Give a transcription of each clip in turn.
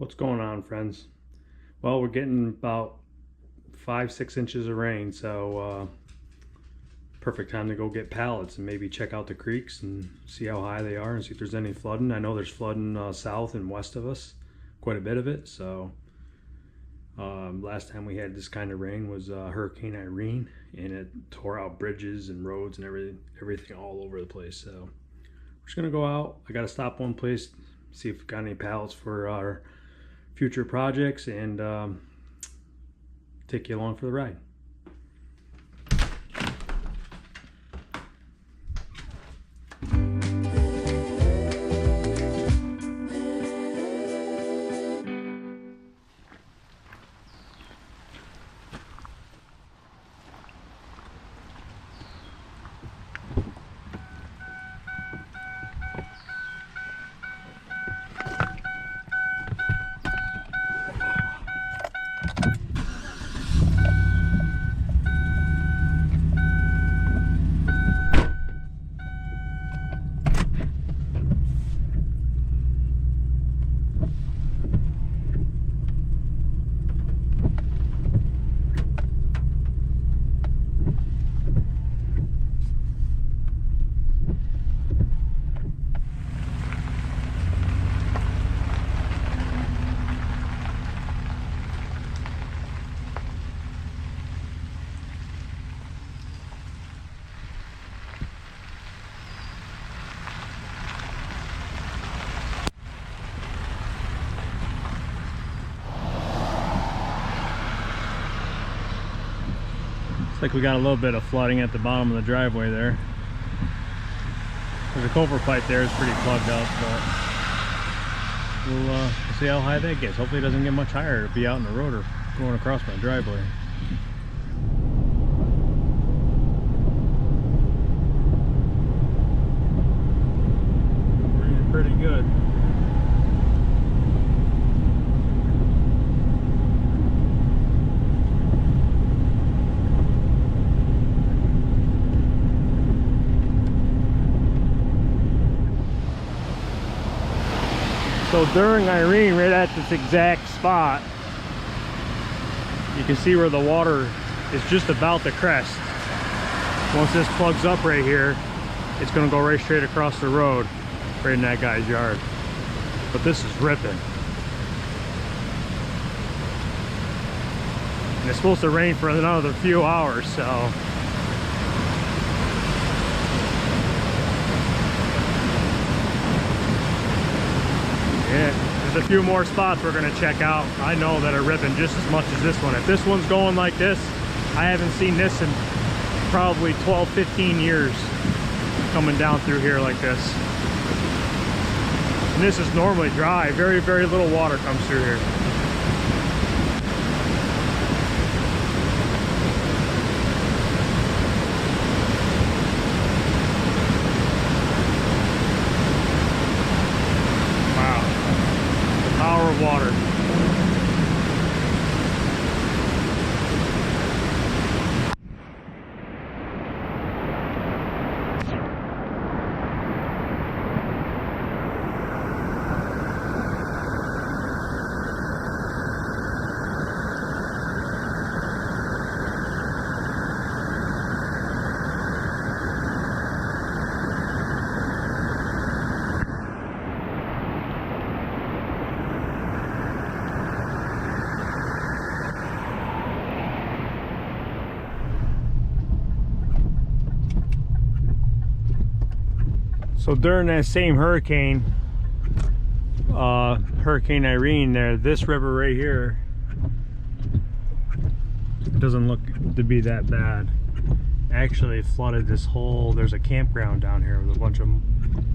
What's going on, friends? Well, we're getting about 5-6 inches of rain, so perfect time to go get pallets and maybe check out the creeks and see how high they are and see if there's any flooding. I know there's flooding south and west of us, quite a bit of it. So last time we had this kind of rain was Hurricane Irene, and it tore out bridges and roads and everything all over the place. So we're just gonna go out. I gotta stop one place, see if we got any pallets for our future projects, and take you along for the ride. Like we got a little bit of flooding at the bottom of the driveway there. There's a culvert pipe there, it's pretty plugged up, but we'll see how high that gets. Hopefully it doesn't get much higher to be out in the road or going across my driveway. Pretty good. So during Irene, right at this exact spot, you can see where the water is just about to crest. Once this plugs up right here, it's going to go right straight across the road, right in that guy's yard. But this is ripping. And it's supposed to rain for another few hours, so yeah, there's a few more spots we're gonna check out. I know that are ripping just as much as this one. If this one's going like this, I haven't seen this in probably 12-15 years coming down through here like this. And this is normally dry. Very little water comes through here. Water. So during that same hurricane, Hurricane Irene there, this river right here doesn't look to be that bad. Actually it flooded this whole, there's a campground down here with a bunch of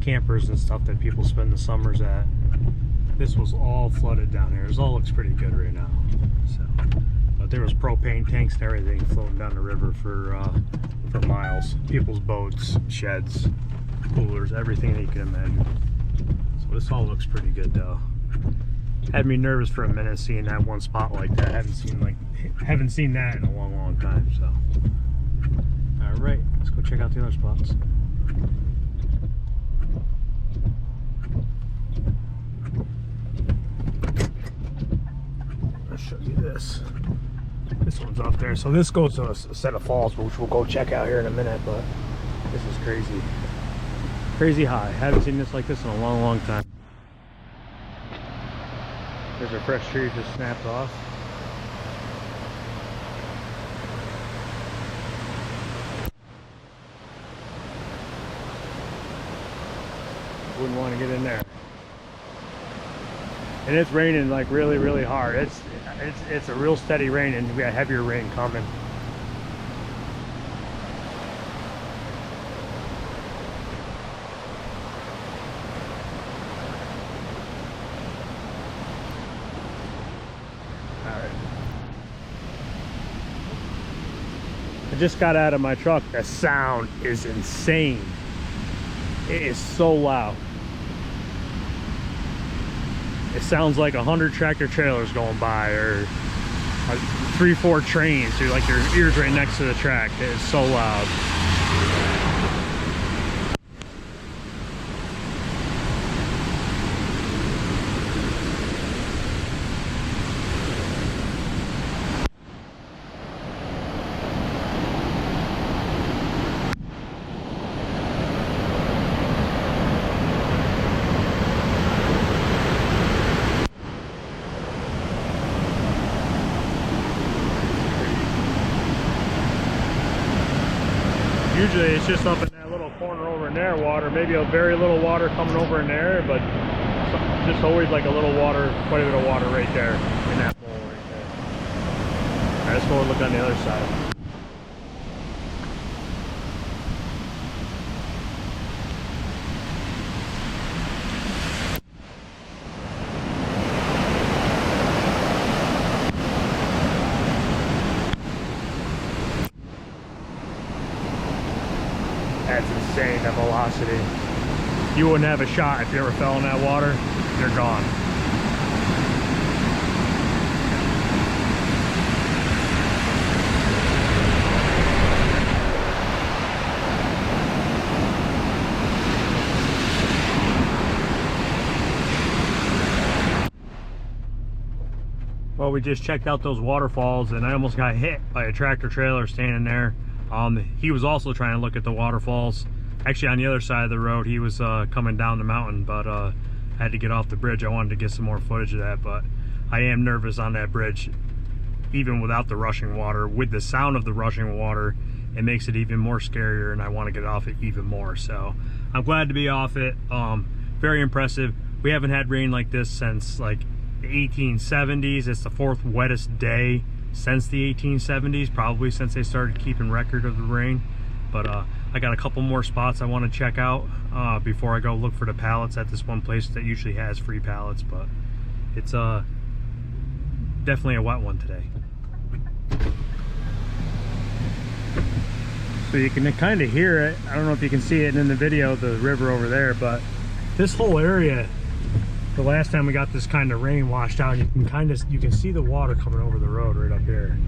campers and stuff that people spend the summers at. This was all flooded down here. This all looks pretty good right now. So, but there was propane tanks and everything floating down the river for miles. People's boats, sheds, coolers, everything that you can imagine. So this all looks pretty good though. Had me nervous for a minute seeing that one spot like that. Haven't seen that in a long time. So all right, let's go check out the other spots. Do this. This one's up there. So this goes to a set of falls, which we'll go check out here in a minute, but this is crazy. Crazy high. Haven't seen this like this in a long, long time. There's a fresh tree just snapped off. Wouldn't want to get in there. And it's raining like really, really hard. It's a real steady rain, and we got heavier rain coming. I just got out of my truck. The sound is insane. It is so loud. It sounds like 100 tractor trailers going by, or 3-4 trains. So like your ears right next to the track. It is so loud. Usually it's just up in that little corner over in there, water, maybe a very little water coming over in there, but just always like a little water, quite a bit of water right there in that bowl right there. All right, let's go and look on the other side. That's insane, that velocity. You wouldn't have a shot if you ever fell in that water. You're gone. Well, we just checked out those waterfalls, and I almost got hit by a tractor trailer standing there. He was also trying to look at the waterfalls. Actually, on the other side of the road, he was coming down the mountain, but I had to get off the bridge. I wanted to get some more footage of that, but I am nervous on that bridge, even without the rushing water. With the sound of the rushing water, it makes it even more scarier, and I want to get off it even more. So I'm glad to be off it. Very impressive. We haven't had rain like this since like the 1870s. It's the 4th wettest day since the 1870s, probably since they started keeping record of the rain. But I got a couple more spots I want to check out before I go look for the pallets at this one place that usually has free pallets, but it's definitely a wet one today. So you can kind of hear it. I don't know if you can see it in the video, the river over there, but this whole area, the last time we got this kind of rain washed out, you can see the water coming over the road right up here.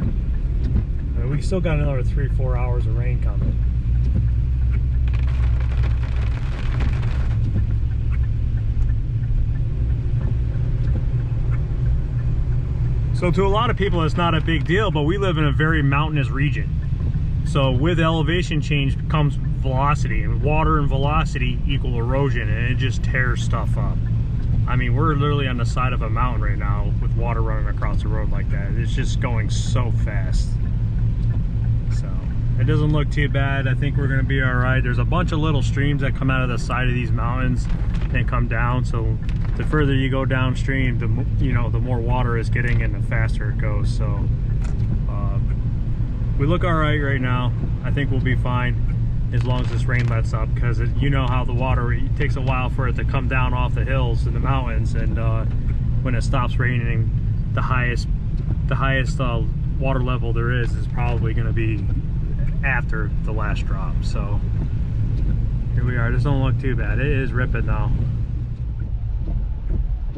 I mean, we still got another 3-4 hours of rain coming. So to a lot of people it's not a big deal, but we live in a very mountainous region. So with elevation change comes velocity, and water and velocity equal erosion, and it just tears stuff up. I mean, we're literally on the side of a mountain right now with water running across the road like that. It's just going so fast. So it doesn't look too bad. I think we're gonna be all right. There's a bunch of little streams that come out of the side of these mountains and come down. So the further you go downstream, the more water is getting and the faster it goes. So we look all right now. I think we'll be fine as long as this rain lets up, because you know how the water, it takes a while for it to come down off the hills and the mountains, and when it stops raining, the highest water level there is probably going to be after the last drop. So here we are. This don't look too bad. It is ripping now.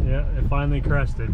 Yeah, it finally crested.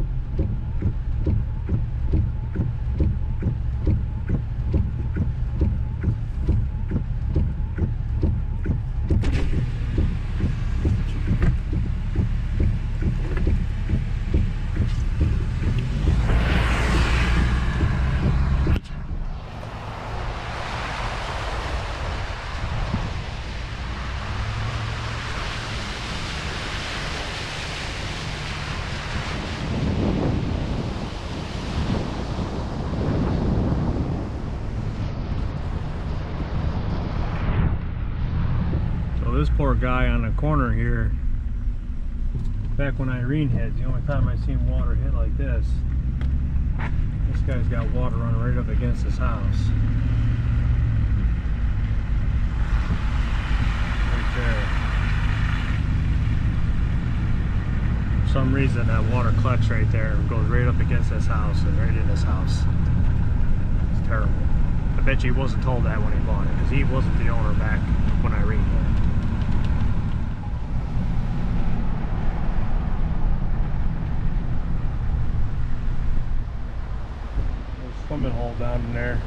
this poor guy on the corner here, back when Irene hit, the only time I seen water hit like this. This guy's got water running right up against his house. Right there. For some reason that water collects right there and goes right up against this house and right in his house. It's terrible. I bet you he wasn't told that when he bought it, because he wasn't the owner back when Irene hit. Swimming hole down in there.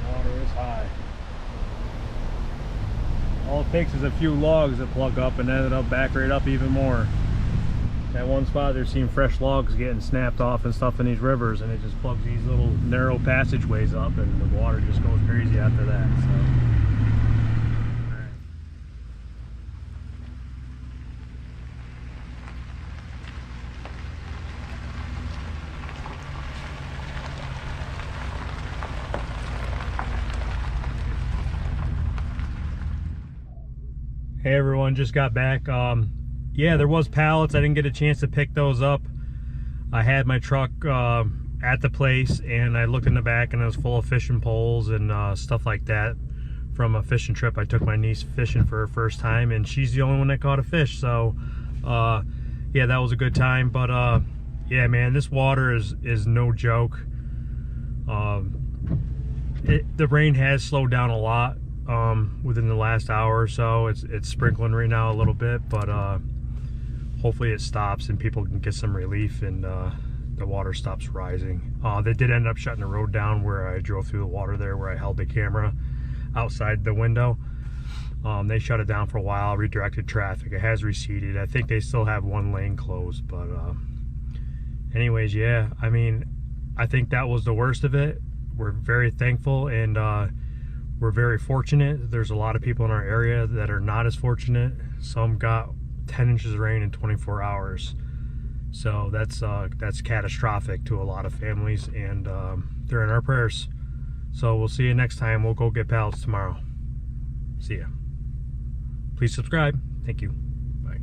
Water is high. All it takes is a few logs that plug up and then it'll back right up even more. That one spot there's seen fresh logs getting snapped off and stuff in these rivers, and it just plugs these little narrow passageways up and the water just goes crazy after that. So. Hey everyone, just got back. Yeah, there was pallets. I didn't get a chance to pick those up. I had my truck at the place, and I looked in the back and it was full of fishing poles and stuff like that from a fishing trip. I took my niece fishing for her first time, and she's the only one that caught a fish. So yeah, that was a good time. But yeah, man, this water is no joke. The rain has slowed down a lot within the last hour or so. It's sprinkling right now a little bit, but hopefully it stops and people can get some relief and the water stops rising. They did end up shutting the road down where I drove through the water there, where I held the camera outside the window. They shut it down for a while, redirected traffic. It has receded. I think they still have one lane closed, but anyways, yeah, I mean, I think that was the worst of it. We're very thankful, and we're very fortunate. There's a lot of people in our area that are not as fortunate. Some got 10 inches of rain in 24 hours. So that's catastrophic to a lot of families, and they're in our prayers. So we'll see you next time. We'll go get pallets tomorrow. See ya. Please subscribe. Thank you. Bye.